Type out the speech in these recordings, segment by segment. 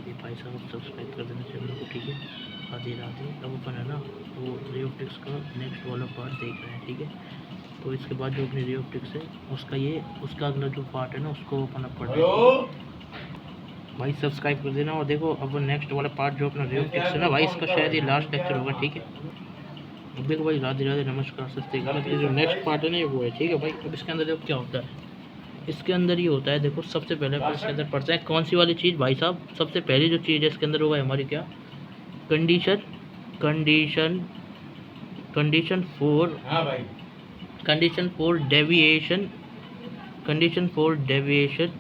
राधे भाई साहब, सब्सक्राइब कर देना चैनल को, ठीक है। राधे राधे। अब अपन है ना वो रे ऑफ टिक्स का नेक्स्ट वाला पार्ट देख रहे हैं, ठीक है। तो इसके बाद जो अपनी रे ऑफ टिक्स है उसका अगला जो पार्ट है ना उसको अपन अब पढ़ रहे हैं। भाई सब्सक्राइब कर देना। और देखो अब नेक्स्ट वाला पार्ट जो अपना रे ऑफ टिक्स है ना भाई, इसका शायद ये लास्ट लेक्चर होगा, ठीक है। अब देखो भाई, राधे राधे, नमस्कार, सस्ते का जो नेक्स्ट पार्ट है ना वो है, ठीक है भाई। अब इसके अंदर देखो क्या होता है। इसके अंदर ये होता है, देखो सबसे पहले अपन इसके अंदर पढ़ते हैं कौन सी वाली चीज़ भाई साहब। सबसे पहली जो चीज़ है इसके अंदर होगा हमारी क्या, condition condition condition for deviation, condition for deviation,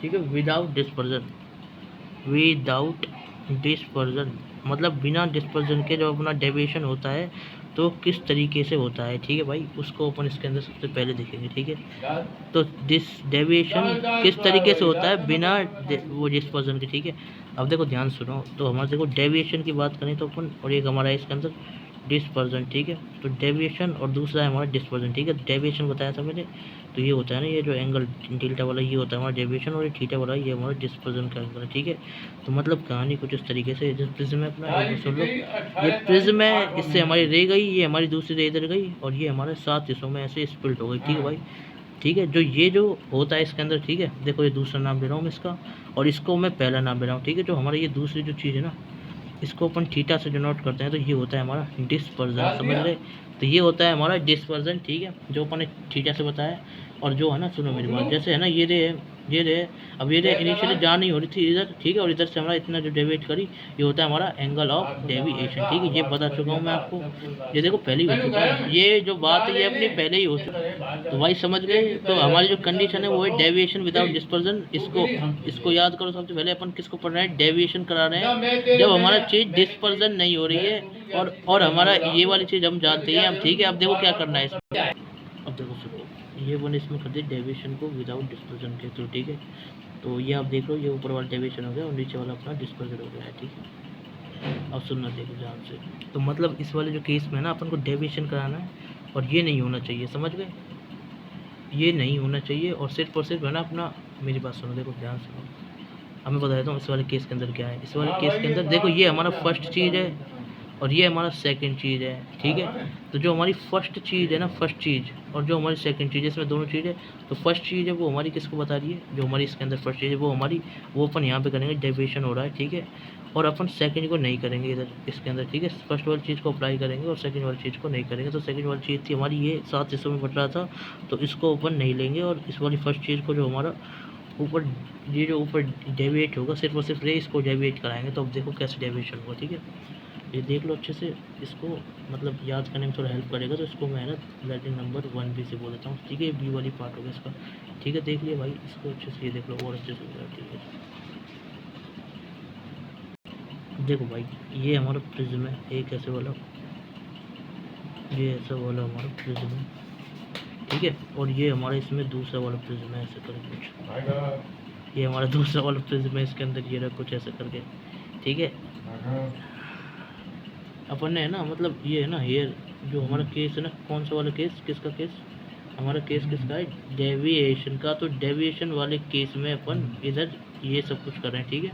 ठीक है, विदाउट डिस्पर्जन, मतलब बिना डिस्पर्जन के जो अपना डेविएशन होता है तो किस तरीके से होता है, ठीक है भाई। उसको अपन इसके अंदर सबसे पहले देखेंगे, ठीक है। तो डेविएशन किस तरीके से होता है बिना वो डिस्पर्जन के, ठीक है। अब देखो ध्यान सुनो, तो हमारे देखो डेविएशन की बात करें तो अपन, और एक हमारा इसके अंदर डिस्पर्जन, ठीक है। तो डेविएशन और दूसरा है हमारा डिस्पर्जन, ठीक है। डेविएशन बताया था मैंने, तो ये होता है ना, ये जो एंगल डेल्टा वाला ये होता है हमारा डेविएशन, और ये थीटा वाला ये हमारा डिस्पर्जन का एंगल है, ठीक है। तो मतलब कहानी कुछ इस तरीके से, जो प्रिज्म है अपना, सुन लो, ये प्रिज्म है, इससे हमारी रे गई, ये हमारी दूसरी रे इधर गई, और ये हमारे 7 हिस्सों में ऐसे स्प्लिट हो गई, ठीक है भाई। ठीक है, जो ये जो होता है इसके अंदर, ठीक है। देखो ये दूसरा नाम ले रहा हूँ मैं इसका, और इसको मैं पहला नाम ले रहा हूँ, ठीक है। जो हमारा ये दूसरी जो चीज़ है ना, इसको अपन थीटा से डिनोट करते हैं, तो ये होता है हमारा डिस्पर्जन, समझ रहे। तो ये होता है हमारा डिस्पर्जन, ठीक है, जो अपन ने थीटा से बताया। और जो है ना, सुनो मेरी बात, जैसे है ना ये रे, अब ये रे इनिशियली जा नहीं हो रही थी इधर, ठीक है, और इधर से हमारा इतना जो डेविएट करी, ये होता है हमारा एंगल ऑफ डेविएशन, ठीक है। ये बता चुका हूँ मैं आपको, ये देखो पहले ही हो चुका है, ये जो बात है ये अपनी पहले ही हो चुकी है, तो भाई समझ गए। तो हमारी जो कंडीशन है वो है डेविएशन विदाउट डिस्पर्जन। इसको याद करो, सबसे पहले अपन किसको पढ़ रहे हैं, डेविएशन करा रहे हैं जब हमारा चीज़ डिस्पर्जन नहीं हो रही है, और हमारा ये वाली चीज़ हम जानते हैं अब, ठीक है। अब देखो क्या करना है इसमें, अब देखो सुनो, ये वन इसमें कर दिया डेविएशन को विदाउट डिस्पर्जन के थ्रू, ठीक है। तो ये आप देख लो, ये ऊपर वाला डेविएशन हो गया और नीचे वाला अपना डिस्पर्जन हो गया है, ठीक है। अब सुनना देखो ध्यान से, तो मतलब इस वाले जो केस में ना अपन को डेविएशन कराना है, और ये नहीं होना चाहिए, समझ गए, ये नहीं होना चाहिए। और सिर्फ है ना अपना, मेरी बात सुनो, देखो ध्यान सुनो, अब मैं बता देता हूँ इस वाले केस के अंदर क्या है। इस वाले केस के अंदर देखो, ये हमारा फर्स्ट चीज़ है और ये हमारा सेकंड चीज़ है, ठीक है। तो जो हमारी फर्स्ट चीज़ है ना, फर्स्ट चीज़, और जो हमारी सेकंड चीज़ है, इसमें दोनों चीज़ है। तो फर्स्ट चीज़ है वो हमारी किसको बता रही है, जो हमारी इसके अंदर फर्स्ट चीज़ है वो हमारी, वो अपन यहाँ पे करेंगे, डेविएशन हो रहा है, ठीक है। और अपन सेकंड को नहीं करेंगे इधर इसके अंदर, ठीक है। फर्स्ट वाली चीज़ को अप्लाई करेंगे और सेकंड वाली चीज़ को नहीं करेंगे। तो सेकंड वाली चीज़ थी हमारी, ये 7 हिस्सों में बट रहा था, तो इसको अपन नहीं लेंगे। और इस वाली फर्स्ट चीज़ को, जो हमारा ऊपर, ये जो ऊपर डेविएट होगा, सिर्फ और सिर्फ रे इसको डेविएट कराएंगे। तो अब देखो कैसे डेविएशन होगा, ठीक है। ये देख लो अच्छे से, इसको मतलब याद करने में थोड़ा हेल्प करेगा। तो इसको मैं ना लेटिंग नंबर 1B से बोल देता हूँ, ठीक है। बी वाली पार्ट होगा इसका, ठीक है। देख लिया भाई इसको अच्छे से, ये देख लो और अच्छे से हो गया, ठीक है। देखो भाई, ये हमारा प्रिज्म है एक ऐसे वाला, ये ऐसा वाला हमारा प्रिज्म है, ठीक है। और ये हमारा इसमें दूसरा वाला प्रिज्म है, ऐसे करके कुछ, ये हमारा दूसरा वाला प्रिज्म है, इसके अंदर ये रहा कुछ ऐसे करके, ठीक है। अपन ने है ना, मतलब ये है ना, ये जो हमारा केस है ना, कौन सा वाला केस, किसका केस, हमारा केस किसका है, डेविएशन का। तो डेविएशन वाले केस में अपन इधर ये सब कुछ कर रहे हैं, ठीक है।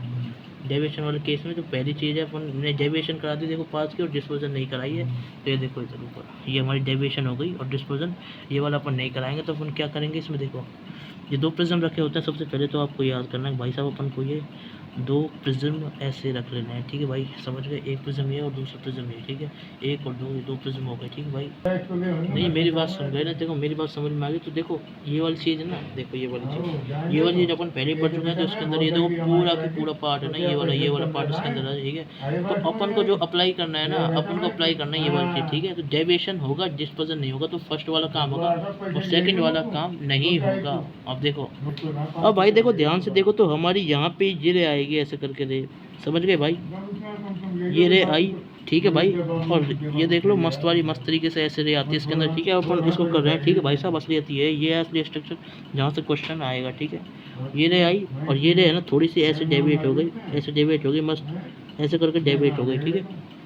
डेविएशन वाले केस में जो पहली चीज़ है, अपन ने डेविएशन करा दी देखो पास की, और डिस्पोजन नहीं कराई है। तो ये देखो इधर ऊपर ये हमारी डेविएशन हो गई, और डिस्पोजन ये वाला अपन नहीं कराएंगे। तो अपन क्या करेंगे इसमें, देखो ये 2 प्रिज्म रखे होते हैं। सबसे पहले तो आपको याद करना है भाई साहब, अपन को ये 2 प्रिज्म ऐसे रख लेना है, ठीक है भाई, समझ गए। एक प्रिज्म ये और दूसरा प्रिज्म ये, ठीक है। एक और दो प्रिज्म हो गए, ठीक है भाई। नहीं मेरी बात सुन गए ना, देखो मेरी बात समझ में आ गई। तो देखो ये वाली चीज़ है ना, देखो ये वाली चीज़ अपन पहले पढ़ चुके हैं। तो उसके अंदर ये देखो पूरा की पूरा पार्ट है ना, ये वाला पार्ट इसके अंदर है, ठीक है। तो अपन को जो अप्लाई करना है ना, अपन को अप्लाई करना है ये वाली चीज़, ठीक है। तो डेविएशन होगा, डिस्पर्जन नहीं होगा। तो फर्स्ट वाला काम होगा और सेकंड वाला काम नहीं होगा। अब देखो, अब भाई देखो ध्यान से देखो, तो हमारी यहाँ पे ये रे आएगी ऐसे करके रे, समझ गए भाई, ये रे आई, ठीक है भाई। और ये देख लो मस्त वाली मस्त तरीके से ऐसे रे आती है इसके अंदर, ठीक है। अपन इसको कर रहे हैं, ठीक है भाई साहब, असलियत ये है, ये असली स्ट्रक्चर जहाँ से क्वेश्चन आएगा, ठीक है। ये रे आई, और ये रे है ना थोड़ी सी ऐसे डेविएट हो गई, ऐसे डेविएट हो गई, मस्त ऐसे करके डेविएट हो गई, ठीक है,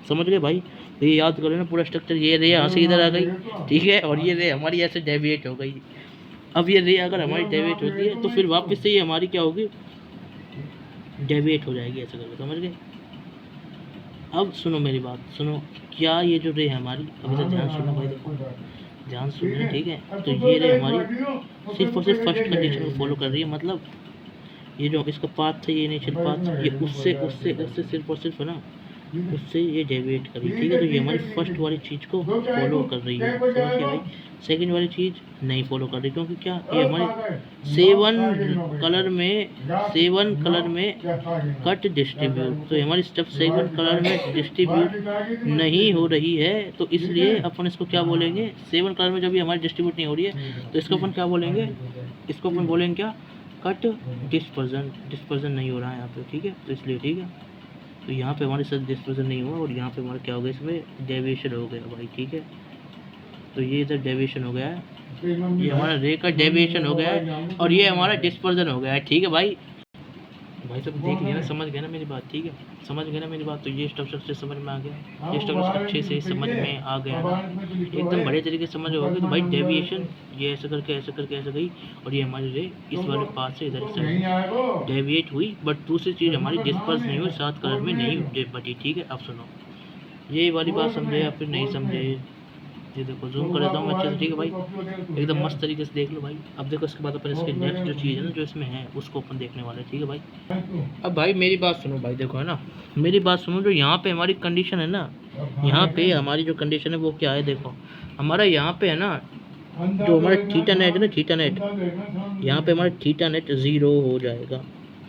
समझ गए भाई। तो ये याद करो ना पूरा स्ट्रक्चर, ये रे यहाँ से इधर आ गई, ठीक है, और ये रे हमारी ऐसे डेविएट हो गई। अब ये रे अगर हमारी डेविएट होती है तो फिर वापस से ये हमारी क्या होगी, डेविएट हो जाएगी ऐसे करके, समझ गए। अब सुनो मेरी बात सुनो, क्या ये जो रे है हमारी, अभी तो ध्यान सुनो भाई, देखो ध्यान सुनो, ठीक है। तो ये रे हमारी सिर्फ और सिर्फ फर्स्ट कंडीशन को फॉलो कर रही है, मतलब ये जो इसका पाथ है, ये इनिशियल पाथ, ये उससे उससे उससे सिर्फ और सिर्फ है ना, उससे ये डेविएट करी, ठीक है। तो ये हमारी फर्स्ट वाली चीज़ को फॉलो कर रही है, समझ गए भाई। सेकंड वाली चीज़ नहीं फॉलो कर रही, क्योंकि क्या ये हमारे सेवन कलर में कट डिस्ट्रीब्यूट, तो ये हमारी स्टेप सेवन कलर में डिस्ट्रीब्यूट नहीं हो रही है, तो इसलिए अपन इसको क्या बोलेंगे, सेवन कलर में जब ये हमारी डिस्ट्रीब्यूट नहीं हो रही है तो इसको अपन क्या बोलेंगे, इसको अपन बोलेंगे क्या, कट डिस्पर्जन नहीं हो रहा है यहाँ पे, ठीक है। तो इसलिए ठीक है, तो यहाँ पे हमारे साथ डिस्पर्जन नहीं हुआ और यहाँ पे हमारा क्या हो गया, इसमें डेविएशन हो गया भाई, ठीक है। तो ये इधर डेविएशन हो गया है, ये हमारा रे का डेविएशन हो गया है और ये हमारा डिस्पर्जन हो गया है, ठीक है भाई। भाई सब देख लिया ना, समझ गए ना मेरी बात, ठीक है, समझ गए ना मेरी बात। तो ये स्ट्रक्चर समझ में आ गया, ये स्ट्रक्चर अच्छे से समझ में आ गया ना, एकदम बड़े तरीके से समझ होगी। तो भाई डेविएशन ये ऐसे करके ऐसे गई और ये हमारी रे इस वाले पास से इधर से डेविएट हुई, बट दूसरी चीज़ हमारी डिस्पर्स नहीं हुई, सात कलर में नहीं बटी, ठीक है। अब सुनो, ये वाली बात समझे या फिर नहीं समझे, ये देखो जूम कर देता हूँ मैं अच्छे से, ठीक है भाई, एकदम मस्त तरीके से देख लो भाई। अब देखो इसके बाद अपन इसके नेक्स्ट जो चीज़ है ना जो इसमें है उसको अपन देखने वाले हैं, ठीक है भाई। अब भाई मेरी बात सुनो भाई, देखो है ना, मेरी बात सुनो, जो यहाँ पे हमारी कंडीशन है ना, यहाँ पे हमारी जो कंडीशन है वो क्या है, देखो हमारा यहाँ पे है ना, जो हमारा थीटा नेट है ना, थीटा नेट, यहाँ पे हमारा थीटा नेट 0 हो जाएगा,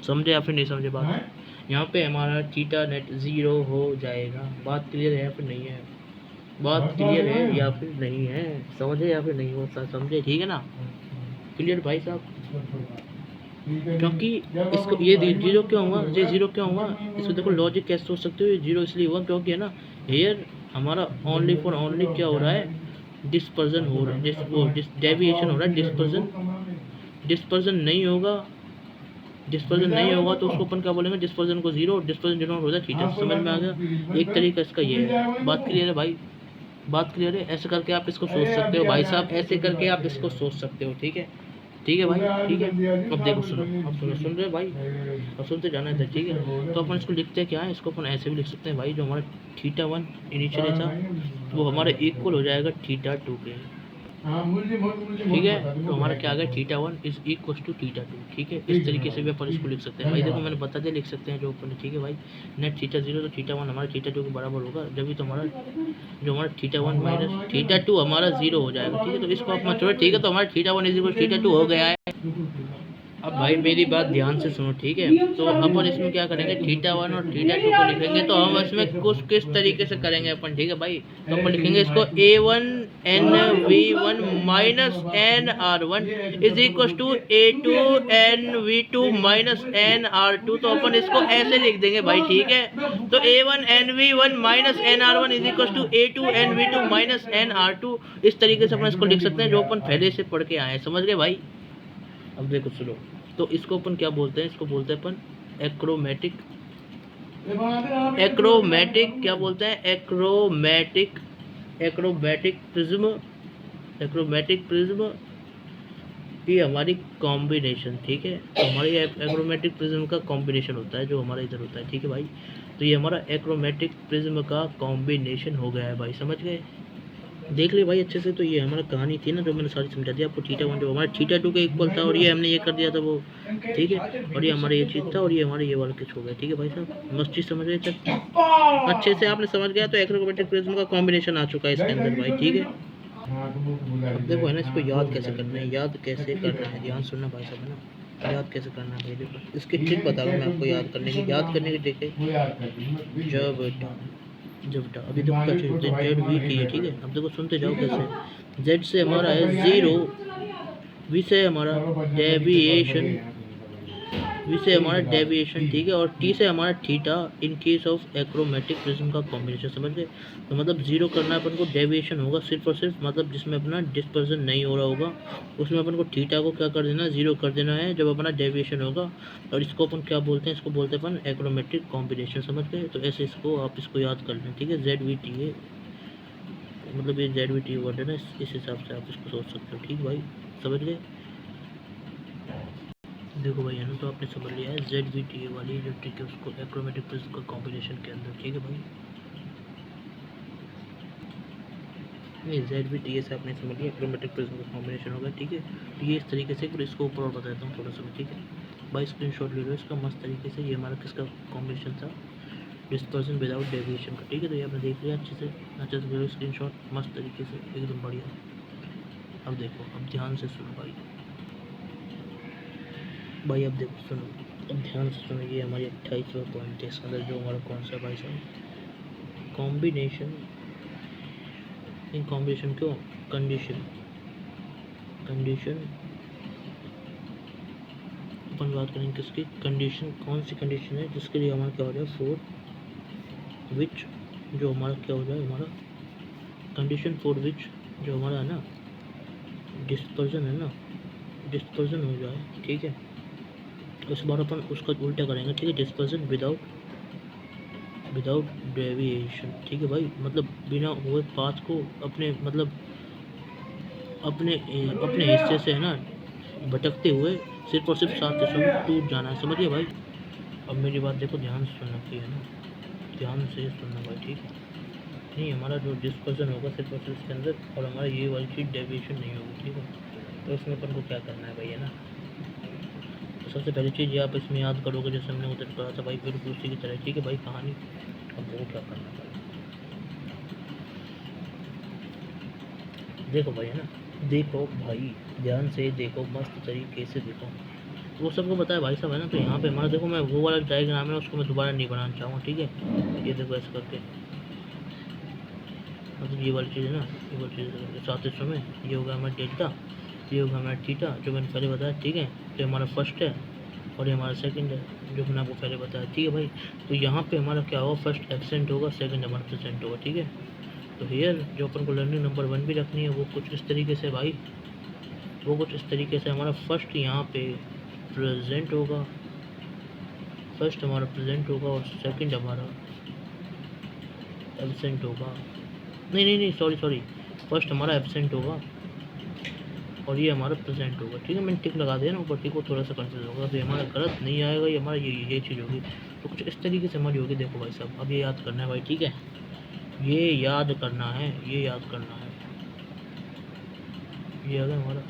समझे या फिर नहीं समझे बात। यहाँ पे हमारा थीटा नेट 0 हो जाएगा, बात क्लियर है या फिर नहीं है, बात क्लियर है या फिर नहीं है, समझे या फिर नहीं हो समझे, ठीक है ना, क्लियर भाई साहब। क्योंकि इसको ये जीरो क्यों हुआ, ये जीरो क्यों हुआ, इसको देखो लॉजिक कैसे सोच सकते हो, ये जीरो इसलिए हुआ क्योंकि है ना, हेयर हमारा ओनली फॉर ओनली क्या हो रहा है, डिस्पर्जन हो रहा है, डेविएशन हो रहा है, डिस्पर्जन नहीं होगा, डिस्पर्जन नहीं होगा तो उसको अपन क्या बोलेंगे, डिस्पर्जन को जीरो, डिस्पर्जन जीरो हो जाए, थीटा, समझ में आ गया। एक तरीका इसका ये है, बात क्लियर है भाई, बात क्लियर है। ऐसे करके आप इसको सोच सकते हो भाई साहब, ऐसे करके आप इसको सोच सकते हो, ठीक है, ठीक है भाई, ठीक है। अब देखो सुनो, अब सुन रहे भाई, अब सुनते जाना था, ठीक है। तो अपन इसको लिखते क्या है, इसको अपन ऐसे भी लिख सकते हैं भाई, जो हमारा थीटा 1 इनिशियली था वो हमारा इक्वल हो जाएगा थीटा 2 के, ठीक है। तो हमारा क्या आ गया, theta 1 is equal to theta 2, ठीक है। इस तरीके से भी अपन इसको लिख सकते हैं भाई, देखो मैंने बता दिया, लिख सकते हैं जो अपन, ठीक है भाई। नेट थीटा 0 तो थीटा 1 हमारा थीटा 2 के बराबर होगा, जब भी तो हमारा जो हमारा थीटा 1 माइनस थीटा 2 हमारा 0 हो जाएगा, ठीक है। तो इसको आप मत छोड़ो, ठीक है। तो हमारा थीटा 1 इज इक्वल थीटा 2 हो गया है। अब भाई मेरी बात ध्यान से सुनो, ठीक है। तो अपन इसमें क्या करेंगे, थीटा 1 और थीटा 2 को लिखेंगे, तो हम इसमें कुछ किस तरीके से करेंगे अपन, ठीक है भाई। तो अपन लिखेंगे इसको A1 NV1 minus NR1 is equal to A2 NV2 minus NR2, तो अपन इसको ऐसे लिख देंगे भाई, ठीक है। तो A1 NV1 minus NR1 is equal to A2 NV2 minus NR2, इस तरीके से अपन इसको लिख सकते हैं, जो अपन पहले से पढ़ के आए हैं, समझ गए भाई। अब देखो सुनो, तो इसको अपन क्या बोलते हैं, इसको बोलते हैं अपन एक्रोमेटिक क्या बोलते हैं, एक्रोमेटिक प्रिज्म की हमारी कॉम्बिनेशन, ठीक है। तो हमारी एक्रोमेटिक प्रिज्म का कॉम्बिनेशन होता है जो हमारा इधर होता है, ठीक है भाई। तो ये हमारा एक्रोमेटिक प्रिज्म का कॉम्बिनेशन हो गया है भाई, समझ गए, देख ले भाई अच्छे से। तो ये हमारा कहानी थी ना जो मैंने सारी समझा दी आपको, थीटा 1 जो हमारा थीटा 2 के इक्वल था और ये हमने ये कर दिया था वो, ठीक है। और ये हमारा ये चीज़ था और ये हमारे ये वाला कुछ हो गया, ठीक है भाई साहब, मस्त चीज़ समझ गए, चल अच्छे से आपने समझ गया। तो एक्रोमेटिक प्रिज्म का कॉम्बिनेशन आ चुका है इसके अंदर भाई, ठीक है। अब देखो है ना, इसको याद कैसे करना है, ध्यान सुनना भाई साहब, है ना, याद कैसे करना है भाई। देखो इसकी ट्रिक बता रहा हूँ मैं आपको, याद करने की ट्रिक है। जब अभी देखो क्या चीज़ जेड वी टी है, ठीक है। अब देखो सुनते जाओ कैसे, जेड से हमारा है 0, वी से हमारा डेविएशन, ठीक है। और टी से हमारा theta in case of achromatic prism का कॉम्बिनेशन, समझ गए। तो मतलब 0 करना है अपन को, डेविएशन होगा सिर्फ और सिर्फ, मतलब जिसमें अपना डिस्पर्जन नहीं हो रहा होगा उसमें अपन को थीटा को क्या कर देना, 0 कर देना है जब अपना डेविएशन होगा। और इसको अपन क्या बोलते हैं, इसको बोलते हैं अपन एक्रोमेट्रिक कॉम्बिनेशन, समझ गए। तो ऐसे इसको आप इसको याद कर लें, ठीक है। जेड वी टी है, मतलब ये जेड वी टी वर्ड है ना, इस हिसाब से आप इसको सोच सकते हो, ठीक भाई, समझ गए। देखो भाई है ना, तो आपने समझ लिया है ZVTA वाली जो ट्रिक है उसको एक्रोमेटिक प्रिज्म का कॉम्बिनेशन के अंदर, ठीक है भाई। नहीं ZVTA से आपने समझ लिया एक्रोमेटिक प्रिज्म का कॉम्बिनेशन होगा, ठीक है। तो ये इस तरीके से, फिर इसको ऊपर और बताता हूँ थोड़ा सा, ठीक है भाई। स्क्रीनशॉट ले लो इसका मस्त तरीके से। ये हमारा किसका कॉम्बिनेशन था, डिस्पर्सन विदाउट डेविएशन का, ठीक है। तो ये आपने देख लिया अच्छे से ले लो स्क्रीनशॉट मस्त तरीके से, एकदम बढ़िया। अब देखो, अब ध्यान से सुनो भाई, अब देखो सुनो, अब ध्यान से सुनो। ये हमारी 28वां पॉइंट है इसके अंदर, जो हमारा कौन सा भाई साहब, कॉम्बिनेशन। इन कॉम्बिनेशन क्यों, कंडीशन अपन बात करेंगे किसकी कंडीशन, कौन सी कंडीशन है जिसके लिए हमारा क्या हो जाए, फॉर विच, जो हमारा क्या हो जाए, हमारा कंडीशन फॉर विच, जो हमारा है ना डिस्पर्जन है ना, डिस्पर्जन हो जाए, ठीक है। उस बार अपन उसका उल्टा करेंगे, ठीक है। डिस्पर्जन विदाउट डेविएशन, ठीक है भाई। मतलब बिना हुए पाथ को अपने मतलब अपने अपने हिस्से से है ना भटकते हुए सिर्फ और सिर्फ 7 हिस्सों में टूट जाना है, समझिए भाई। अब मेरी बात देखो ध्यान से सुनना चाहिए ना, ध्यान से सुनना भाई, ठीक है। नहीं, हमारा जो डिस्पर्जन होगा सिर्फ और सिर्फ इसके अंदर, और हमारा ये वाली चीज़ डेविएशन नहीं होगी, ठीक है। तो इसमें अपन को क्या करना है भाई, है ना। तो सबसे पहली चीज़ ये आप इसमें याद करोगे, जैसे हमने उधर कहा था भाई, बिल्कुल उसी की तरह, ठीक है भाई, कहानी। अब वो क्या करना है भाई, देखो भाई है ना, देखो भाई ध्यान से देखो, मस्त तरीके से देखो। वो सबको पता है भाई साहब, है ना। तो यहाँ पे हमारा देखो, मैं वो वाला डायग्राम है उसको मैं दोबारा नहीं बनाना चाहूँगा, ठीक है। ये देखो ऐसे करके, मतलब ये वाली चीज़ है ना, ये वाली चीज़ 7 हिस्सों में, ये होगा हमारा डेल्टा, ये होगा हमारा थीटा, जो मैंने पहले बताया, ठीक है। तो हमारा फर्स्ट है और ये हमारा सेकंड है, जो मैंने आपको पहले बताया, ठीक है भाई। तो यहाँ पे हमारा क्या होगा, फर्स्ट एब्सेंट होगा, सेकंड हमारा प्रेजेंट होगा, ठीक है। तो हेयर जो अपन को लर्निंग नंबर 1 भी रखनी है, वो कुछ इस तरीके से भाई, वो कुछ इस तरीके से हमारा फर्स्ट यहाँ पे प्रेजेंट होगा, फर्स्ट हमारा प्रेजेंट होगा और सेकंड हमारा एब्सेंट होगा। नहीं सॉरी, फर्स्ट हमारा एब्सेंट होगा और ये हमारा प्रेजेंट होगा, ठीक है। मैंने टिक लगा दिया ना ऊपर, टिक को थोड़ा सा कंफ्यूज होगा, तो ये हमारा गलत नहीं आएगा, ये हमारा ये चीज़ होगी। तो कुछ इस तरीके से हमारी होगी, देखो भाई साहब। अब ये याद करना है भाई, ठीक है, ये याद करना है, ये याद करना है। ये आ गया हमारा,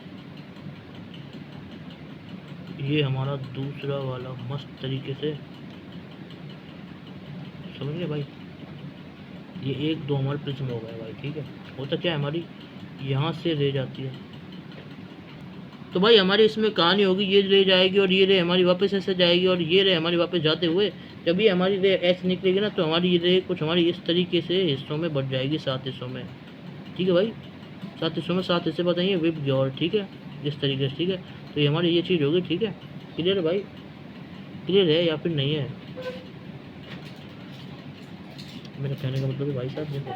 ये हमारा दूसरा वाला मस्त तरीके से, समझ गए भाई। ये 1 2 हमारे प्रिज्म हो गए भाई, ठीक है। होता क्या है, हमारी यहाँ से रे जाती है, तो भाई हमारी इसमें कहानी होगी, ये रे जाएगी और ये रे हमारी वापस ऐसे जाएगी और ये रे हमारी वापस जाते हुए, जब ये हमारी रे ऐसे निकलेगी ना, तो हमारी ये रे कुछ हमारी इस तरीके से हिस्सों में बढ़ जाएगी, 7 हिस्सों में, ठीक है भाई। 7 हिस्सों में 7 हिस्से बताइए विप ग्योर, ठीक है, इस तरीके से, ठीक है। तो ये हमारी ये चीज़ होगी, ठीक है। क्लियर है भाई, क्लियर है या फिर नहीं है, मेरा कहने का मतलब है भाई साहब, देखो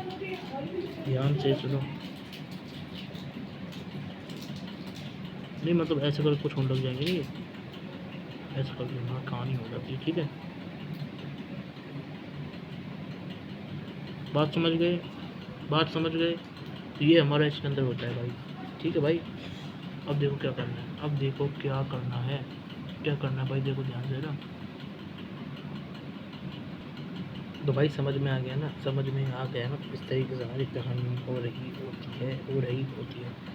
ध्यान से सुनो। नहीं मतलब ऐसे कर कुछ होने लग जाएंगे, नहीं ऐसे करके वहाँ कहानी हो जाती है, ठीक है। बात समझ गए, बात समझ गए। तो ये हमारा इसके अंदर होता है भाई, ठीक है भाई। अब देखो क्या करना है, अब देखो क्या करना है, क्या करना है भाई, देखो ध्यान से ना। तो भाई समझ में आ गया ना, समझ में आ गया ना। इस तरीके से हमारी कहानी हो रही होती है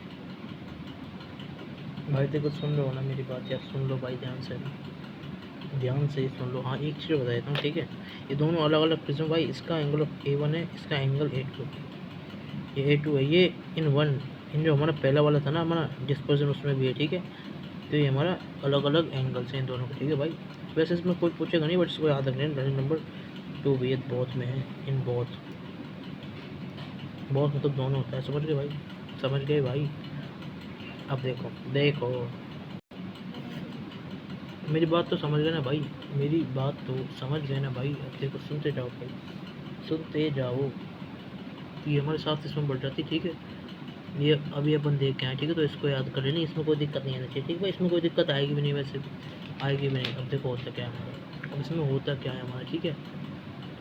भाई। देखो सुन लो ना मेरी बात यार, सुन लो भाई ध्यान से ना, ध्यान से सुन लो। हाँ एक चीज़ बता देता हूँ, ठीक है। ये दोनों अलग अलग प्रिज्म भाई, इसका एंगल A1 है, इसका एंगल A2, ये A2 है, ये इन जो हमारा पहला वाला था ना हमारा डिस्पर्जन, उसमें भी है, ठीक है। तो ये हमारा अलग अलग एंगल्स हैं इन दोनों के, ठीक है भाई। वैसे इसमें कोई पूछेगा नहीं, बट इसको याद रखना है, लर्निंग नंबर 2 भी बोथ में है, इन बोथ मतलब दोनों होता है, समझ गए भाई, समझ गए भाई। अब देखो मेरी बात तो समझ गए ना भाई, मेरी बात तो समझ गए ना भाई। अब देखो सुनते जाओ भाई, सुनते जाओ। तो ये हमारे साथ इसमें बढ़ जाती, ठीक है। ये अभी अपन देख के आए, ठीक है। तो इसको याद कर लेना, इसमें कोई दिक्कत नहीं आना चाहिए, ठीक है भाई। इसमें कोई दिक्कत आएगी भी नहीं, वैसे आएगी भी नहीं। अब देखो होता क्या है हमारा, अब इसमें होता क्या है हमारा, ठीक है।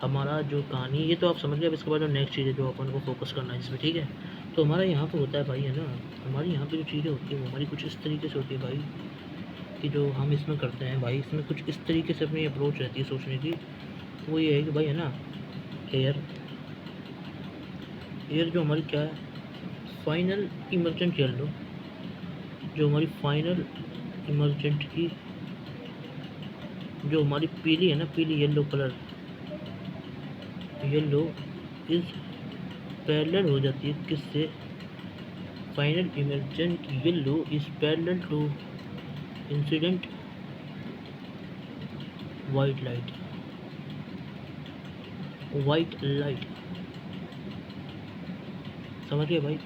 हमारा जो कहानी, ये तो आप समझ गए। अब इसके बाद जो नेक्स्ट चीज़ है जो अपन को फोकस करना है इसमें, ठीक है। तो हमारा यहाँ पे होता है भाई, है ना, हमारी यहाँ पे जो चीज़ें होती है वो हमारी कुछ इस तरीके से होती है भाई। कि जो हम इसमें करते हैं भाई, इसमें कुछ इस तरीके से अपनी अप्रोच रहती है सोचने की। वो ये है कि भाई है ना, एयर एयर जो हमारी क्या है, फाइनल इमर्जेंट येलो, जो हमारी फाइनल इमर्जेंट की जो हमारी पीली है ना, पीली yellow colour, yellow is parallel हो जाती है किससे, final emergent yellow is parallel to incident white light, white light. समझिए भाई,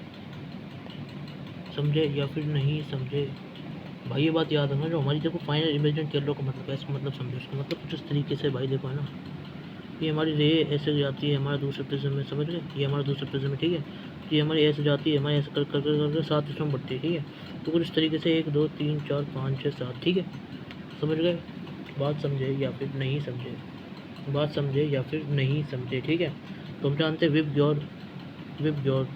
समझे या फिर नहीं समझे भाई, ये बात याद रखना। जो हमारी देखो फाइनल इमेजेंट येलो का मतलब है, इसका मतलब समझो, इसका मतलब कुछ इस तरीके से भाई देखो है ना, ये हमारी रे ऐसे जाती है हमारा दूसरे प्रिज्म में, समझ गए, ये हमारा दूसरे प्रिज्म में, ठीक है। तो ये हमारी ऐसे जाती है, हमारे ऐसे कर कर कर कर 7 इसमें बढ़ती है, ठीक है। तो कुछ इस तरीके से 1 2 3 4 5 6 7, ठीक है। समझ गए, बात समझे या फिर नहीं समझे, बात समझे या फिर नहीं समझे, ठीक है। तो हम जानते हैं विप ग्योर, विप ग्योर,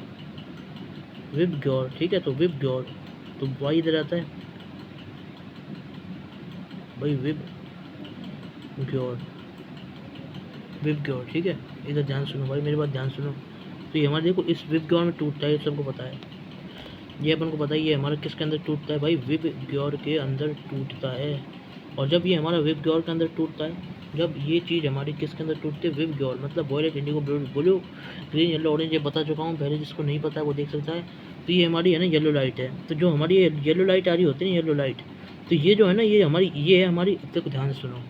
विप ग्योर, ठीक है। तो विप ग्योर, तो वाई इधर आता है भाई, विप ग्योर, विप ग्योर, ठीक है। इधर ध्यान सुनो भाई, मेरी बात ध्यान सुनो। तो ये हमारे देखो इस विप ग्योर में टूटता है, सबको पता है, ये अपन को पता है, ये हमारा किसके अंदर टूटता है भाई, विप ग्योर के अंदर टूटता है। और जब ये हमारा विप ग्योर के अंदर टूटता है, जब ये चीज़ हमारी किसके अंदर टूटती है, विप ग्योर, मतलब violet, indigo, blue, green, yellow, orange, ये बता चुका हूँ पहले, जिसको नहीं पता है वो देख सकता है। तो ये हमारी है ना येलो लाइट है। तो जो हमारी येलो लाइट आ रही होती है ना, येलो लाइट, तो ये जो है ना, ये हमारी, ये है हमारी, देखो ध्यान से सुनो,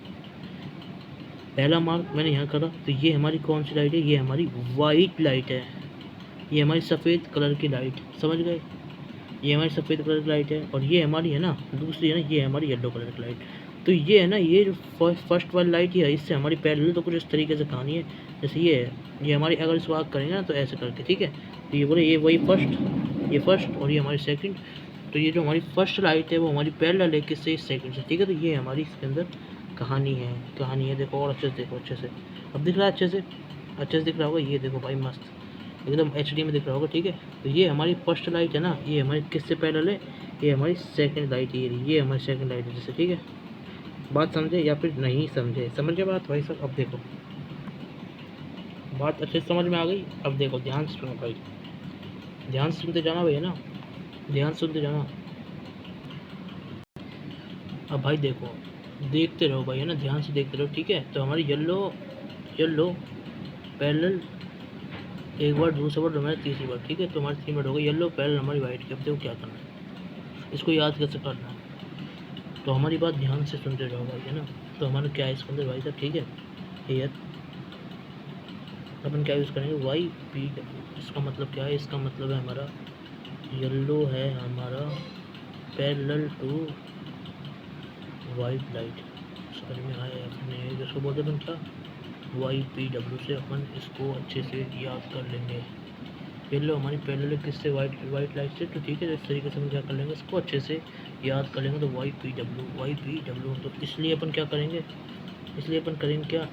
पहला मार्क मैंने यहाँ करा, तो ये हमारी कौन सी लाइट है, ये हमारी वाइट लाइट है, ये हमारी सफ़ेद कलर की लाइट, समझ गए, ये हमारी सफ़ेद कलर की लाइट है। और ये हमारी है ना दूसरी है ना, ये हमारी येलो कलर की लाइट। तो ये है ना, ये जो फर्स्ट वाली लाइट है, इससे हमारी पैरेलल तो कुछ इस तरीके से कहानी है, जैसे ये है, ये हमारी अगर इसको आग करेंगे ना तो ऐसे करके, ठीक है। तो ये बोले, ये वही फर्स्ट, ये फर्स्ट और ये हमारी सेकंड। तो ये जो हमारी फर्स्ट लाइट है वो हमारी पैरेलल है किससे, इस सेकंड से, ठीक है। तो ये हमारी इसके अंदर कहानी है, कहानी है। देखो और अच्छे से देखो, अच्छे से, अब दिख रहा है अच्छे से, अच्छे से दिख रहा होगा, ये देखो भाई मस्त एकदम HD में दिख रहा होगा, ठीक है। तो ये हमारी फर्स्ट लाइट है ना, ये हमारी किससे पैरेलल है, ये हमारी सेकंड लाइट है, ये हमारी सेकंड लाइट है जैसे, ठीक है। बात समझे या फिर नहीं समझे, समझे बात भाई साहब। अब देखो बात अच्छे से समझ में आ गई। अब देखो ध्यान से सुनो भाई, ध्यान से सुनते जाना भैया ना, ध्यान से सुनते जाना। अब भाई देखो, देखते रहो भाई है ना, ध्यान से देखते रहो, ठीक है। तो हमारी येलो, येलो पैरेलल एक बार, दूसरा बार, हमारी तीसरी बार, ठीक है। तो हमारी 3 बार हो गई येलो पैरेलल हमारी वाइट की। अब देखो क्या करना है, इसको याद कैसे करना है, तो हमारी बात ध्यान से सुनते रहो भाई है ना। तो हमारा क्या है इसके अंदर भाई साहब, ठीक है। एयर अपन क्या यूज़ करेंगे, वाई पी, इसका मतलब क्या है, इसका मतलब है हमारा येलो है हमारा पैरेलल टू वाइट लाइट। समझ में आया अपने, जिसको बोलते अपन क्या, YPW से अपन इसको अच्छे से याद कर लेंगे। येलो हमारी पैरेलल किससे, वाइट लाइट से, तो ठीक है। इस तरीके से हम क्या कर लेंगे, इसको अच्छे से याद कर लेंगे। तो YPW, तो इसलिए अपन क्या करेंगे, इसलिए अपन करेंगे क्या,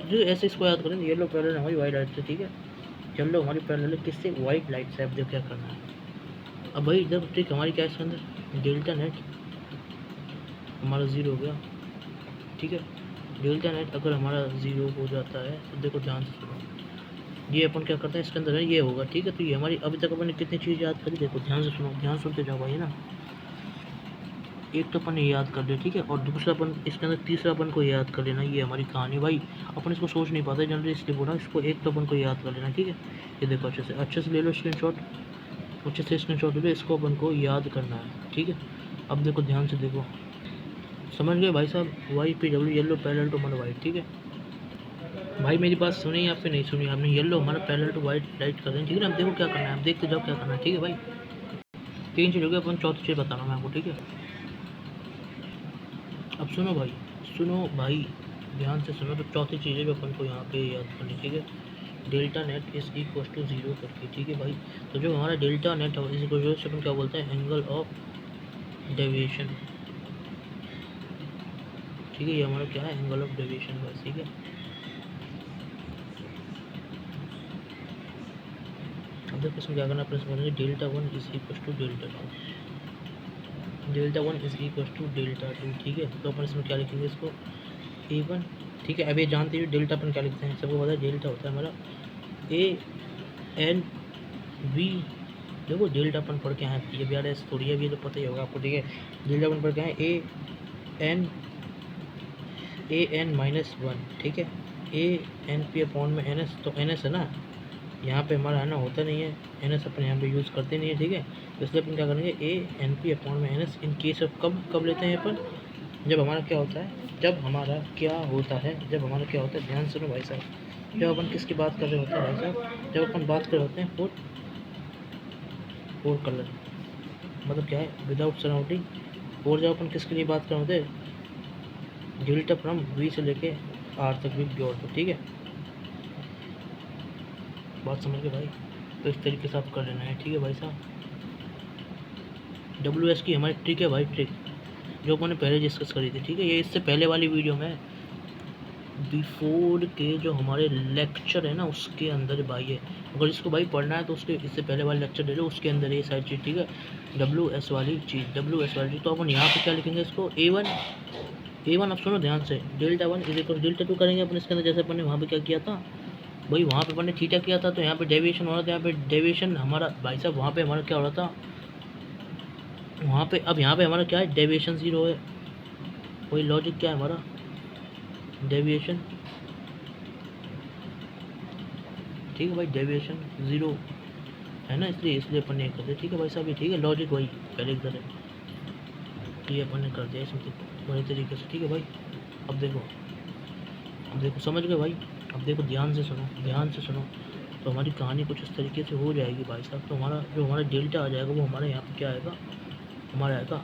जो ऐसे इसको याद करेंगे, येलो पैरेलल हमारी वाइट लाइट से, ठीक है। येलो हमारी पैरेलल किससे, वाइट लाइट से। अब देखो क्या करना है, अब भाई जब ठीक हमारी क्या है इसके अंदर, डेल्टा नेट हमारा 0 हो गया, ठीक है। डेल्टा नेट अगर हमारा 0 हो जाता है तो देखो ध्यान से सुनो, ये अपन क्या करते हैं इसके अंदर है, ये होगा, ठीक है। तो ये हमारी अभी तक अपन ने कितनी चीज़ याद करी, देखो ध्यान से सुनो, ध्यान सुनते जाओ भाई ना। एक तो अपन ने याद कर लिया, ठीक है। और दूसरा अपन इसके अंदर, तीसरा अपन को याद कर लेना, ये हमारी कहानी भाई, अपन इसको सोच नहीं पाते जनरली, इसलिए बोला इसको, एक तो अपन को याद कर लेना, ठीक है। ये देखो अच्छे से ले लो स्क्रीनशॉट, अच्छे से स्क्रीनशॉट ले लो, इसको अपन को याद करना है, ठीक है। अब देखो ध्यान से देखो, समझ गए भाई साहब, YPW येलो पैरेलल टू हमारा वाइट, ठीक है। भाई मेरी बात सुनी या फिर नहीं सुनी आपने, येलो हमारा पैरेलल टू वाइट लाइट कर दें, ठीक है ना। अब देखो क्या करना है, अब देखते जाओ क्या करना है, ठीक है भाई। 3 चीज़ हो गया, अपन चौथी चीज़ बता रहा हूँ मैं आपको, ठीक है। अब सुनो भाई, सुनो भाई, ध्यान से सुनो। तो चौथी चीज़ है जो अपन को यहाँ पे याद करनी, ठीक है। Delta net is equal to 0 करके, ठीक है भाई। तो जो हमारा डेल्टा नेट है इज इक्वल टू, अपन क्या बोलते हैं, एंगल ऑफ डेविएशन, ठीक है। ये हमारा क्या है, एंगल ऑफ डेविएशन बस, ठीक है। अब देखो इसमें क्या करना है, अपने समझेंगे delta 1 is equal to delta 2, delta 1 is equal to delta 2, ठीक है। तो अपन इसमें क्या लिखेंगे इसको A1, ठीक है। अब ये जानते हो डेल्टा अपन क्या लिखते हैं, सबको पता है डेल्टा होता है हमारा ANV। देखो डेल्टा अपन पढ़ के आए, ये भी आ रहा है थोड़ी, ये तो पता ही होगा आपको, ठीक है। डेल्टा अपन पढ़ के आए AN-1, ठीक है। ANP अपॉन में NS, तो NS है ना, यहाँ पे हमारा है ना होता नहीं है, NS अपन यहाँ पे यूज़ करते नहीं है, ठीक है। तो इसलिए अपन क्या करेंगे ANP अपॉन में NS इन केस ऑफ कब लेते हैं अपन, जब हमारा क्या होता है, जब हमारा क्या होता है ध्यान सुनो भाई साहब। जब अपन किसकी बात कर रहे होते हैं भाई साहब, जब अपन बात कर रहे होते हैं फोर कलर, मतलब क्या है विदाउट सराउंडिंग। और जब अपन किसके लिए बात कर रहे होते हैं, डेल्टा फ्रॉम V से लेके R तक भी जोड़ दो, ठीक है। बात समझ गए भाई। तो इस तरीके से आप कर लेना है, ठीक है भाई साहब। WS की हमारी ट्रिक है भाई, ट्रिक जो मैंने पहले डिस्कस करी थी, ठीक है। ये इससे पहले वाली वीडियो में बिफोर के जो हमारे लेक्चर है ना उसके अंदर भाई है, अगर इसको भाई पढ़ना है तो उसके इससे पहले वाले लेक्चर ले लो, उसके अंदर ये सारी चीज़, ठीक है। WS वाली चीज़। तो अपन यहाँ पे क्या लिखेंगे इसको A1 अब सुनो ध्यान से, डेल्टा 1 इज इक्वल डेल्टा 2 करेंगे अपन इसके अंदर, जैसे अपन ने वहाँ पे क्या किया था भाई, वहाँ पे अपन ने थीटा किया था, तो यहाँ पे डेविएशन हो रहा था, यहाँ पे डेविएशन हमारा भाई साहब, वहाँ पे हमारा क्या हो रहा था वहाँ पे, अब यहाँ पे हमारा क्या है, डेविएशन 0 है। वही लॉजिक क्या है हमारा, डेविएशन, ठीक है भाई, डेविएशन 0 है ना, इसलिए अपन ने कर दिया, ठीक है भाई साहब। ये ठीक है लॉजिक, वही पहले की तरह ये अपन ने कर दिया इसमें बड़े तरीके से, ठीक है भाई। अब देखो समझ गए भाई। अब देखो ध्यान से सुनो, तो हमारी कहानी कुछ इस तरीके से हो जाएगी भाई साहब। तो हमारा डेल्टा आ जाएगा, वो हमारे यहाँ पे क्या आएगा, हमारा आएगा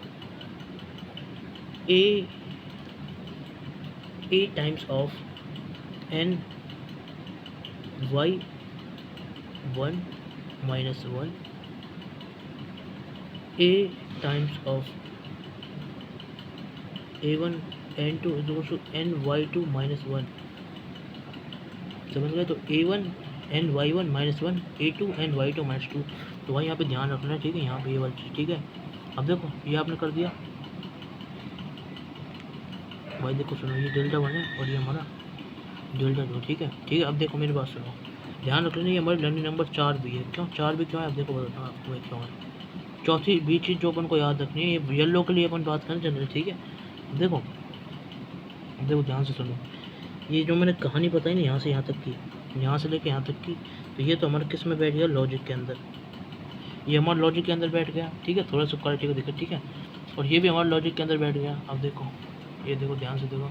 A times of NY1 minus 1 A times of A1 N2 is equal to NY2 minus 1, समझ गए। तो A1 NY1 minus 1 A2 NY2 minus 2। तो भाई यहाँ पे ध्यान रखना है, ठीक है, यहाँ पे ये वाली चीज़, ठीक है। अब देखो ये आपने कर दिया भाई, देखो सुनो, ये डेल्टा 1 है और ये हमारा डेल्टा 2, ठीक है। अब देखो मेरी बात सुनो, ध्यान रख लेना, ये हमारी लर्निंग नंबर 4 भी है। क्यों 4 भी क्यों है, अब देखो बताता हूँ आपको क्यों है। चौथी भी चीज़ जो अपन को याद रखनी है, ये येलो के लिए अपन बात करें जनरल, ठीक है। देखो ध्यान से सुनो, ये जो मैंने कहानी बताई ना यहाँ से यहाँ तक की, यहाँ से लेके यहाँ तक की, तो ये तो हमारे किस में बैठ गया, लॉजिक के अंदर। ये हमारा लॉजिक के अंदर बैठ गया, ठीक है। थोड़ा सा क्वालिटी को देखो, ठीक है। और ये भी हमारे लॉजिक के अंदर बैठ गया। अब देखो ये देखो ध्यान से देखो,